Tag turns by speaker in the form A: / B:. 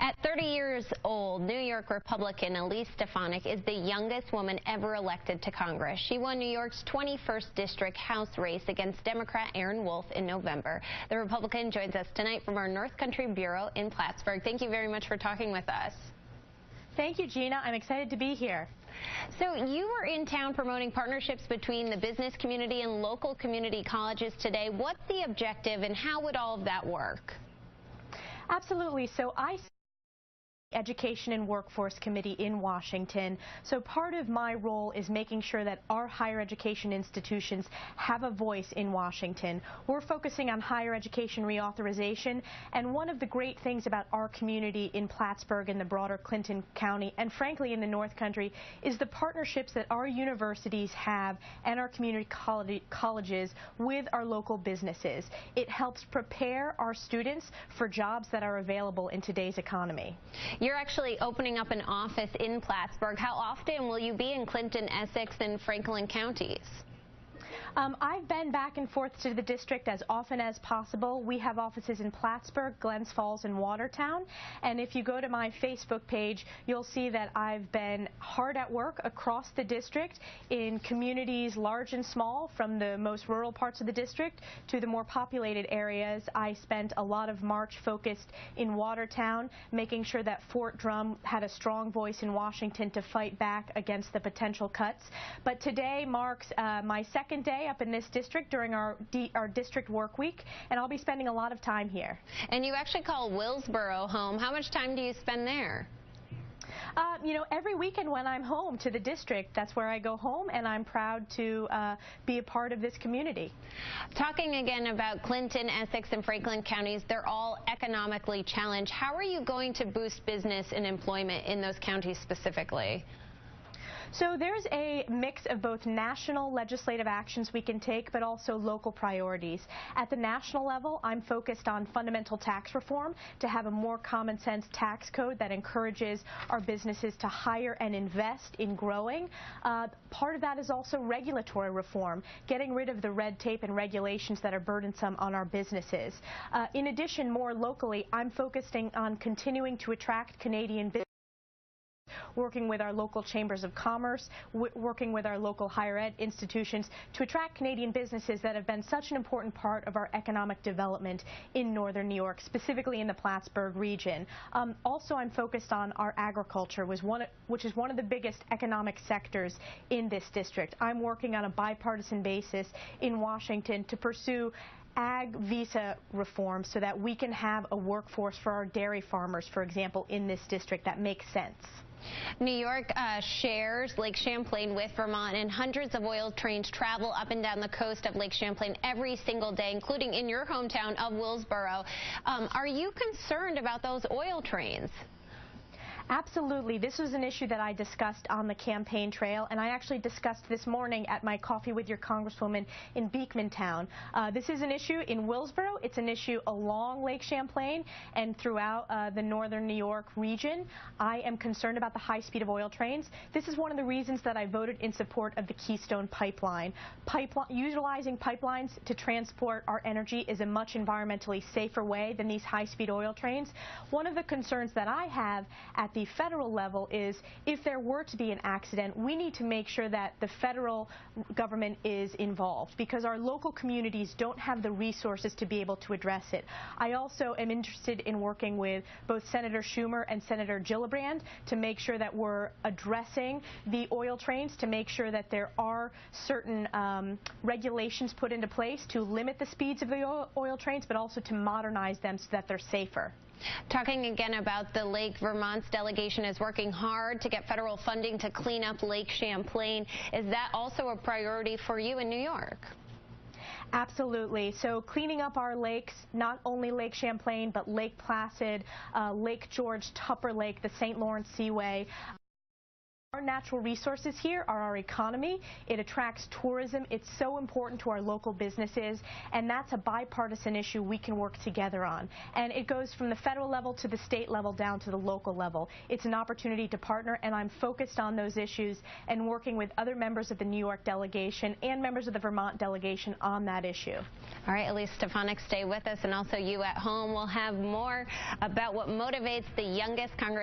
A: At 30 years old, New York Republican Elise Stefanik is the youngest woman ever elected to Congress. She won New York's 21st District House race against Democrat Aaron Wolf in November. The Republican joins us tonight from our North Country Bureau in Plattsburgh. Thank you very much for talking with us.
B: Thank you, Gina. I'm excited to be here.
A: So you were in town promoting partnerships between the business community and local community colleges today. What's the objective and how would all of that work?
B: Absolutely. So I Education and Workforce Committee in Washington. So part of my role is making sure that our higher education institutions have a voice in Washington. We're focusing on higher education reauthorization, and one of the great things about our community in Plattsburgh and the broader Clinton County, and frankly in the North Country, is the partnerships that our universities have and our community colleges with our local businesses. It helps prepare our students for jobs that are available in today's economy.
A: You're actually opening up an office in Plattsburgh. How often will you be in Clinton, Essex, and Franklin counties?
B: I've been back and forth to the district as often as possible. We have offices in Plattsburgh, Glens Falls, and Watertown. And if you go to my Facebook page, you'll see that I've been hard at work across the district in communities large and small, from the most rural parts of the district to the more populated areas. I spent a lot of March focused in Watertown, making sure that Fort Drum had a strong voice in Washington to fight back against the potential cuts. But today marks my second day up in this district during our district work week, and I'll be spending a lot of time here.
A: And you actually call Willsboro home. How much time do you spend there?
B: You know, every weekend when I'm home to the district, that's where I go home, and I'm proud to be a part of this community.
A: Talking again about Clinton, Essex, and Franklin counties, they're all economically challenged. How are you going to boost business and employment in those counties specifically?
B: So there's a mix of both national legislative actions we can take, but also local priorities. At the national level, I'm focused on fundamental tax reform to have a more common sense tax code that encourages our businesses to hire and invest in growing. Part of that is also regulatory reform, getting rid of the red tape and regulations that are burdensome on our businesses. In addition, more locally, I'm focusing on continuing to attract Canadian businesses, working with our local chambers of commerce, working with our local higher ed institutions to attract Canadian businesses that have been such an important part of our economic development in northern New York, specifically in the Plattsburgh region. Also, I'm focused on our agriculture, which is one of the biggest economic sectors in this district. I'm working on a bipartisan basis in Washington to pursue ag visa reform so that we can have a workforce for our dairy farmers, for example, in this district that makes sense.
A: New York shares Lake Champlain with Vermont, and hundreds of oil trains travel up and down the coast of Lake Champlain every single day, including in your hometown of Willsboro. Are you concerned about those oil trains?
B: Absolutely. This was an issue that I discussed on the campaign trail, and I actually discussed this morning at my Coffee with Your Congresswoman in Beekmantown. This is an issue in Willsboro. It's an issue along Lake Champlain and throughout the northern New York region. I am concerned about the high speed of oil trains. This is one of the reasons that I voted in support of the Keystone Pipeline. Utilizing pipelines to transport our energy is a much environmentally safer way than these high-speed oil trains. One of the concerns that I have at the federal level is if there were to be an accident, we need to make sure that the federal government is involved, because our local communities don't have the resources to be able to address it. I also am interested in working with both Senator Schumer and Senator Gillibrand to make sure that we're addressing the oil trains, to make sure that there are certain regulations put into place to limit the speeds of the oil trains, but also to modernize them so that they're safer.
A: Talking again about the lake, Vermont's delegation is working hard to get federal funding to clean up Lake Champlain. Is that also a priority for you in New York?
B: Absolutely. So cleaning up our lakes, not only Lake Champlain, but Lake Placid, Lake George, Tupper Lake, the St. Lawrence Seaway. Our natural resources here are our economy. It attracts tourism. It's so important to our local businesses, and that's a bipartisan issue we can work together on. And it goes from the federal level to the state level down to the local level. It's an opportunity to partner, and I'm focused on those issues and working with other members of the New York delegation and members of the Vermont delegation on that issue.
A: All right, Elise Stefanik, stay with us, and also you at home. We'll have more about what motivates the youngest Congress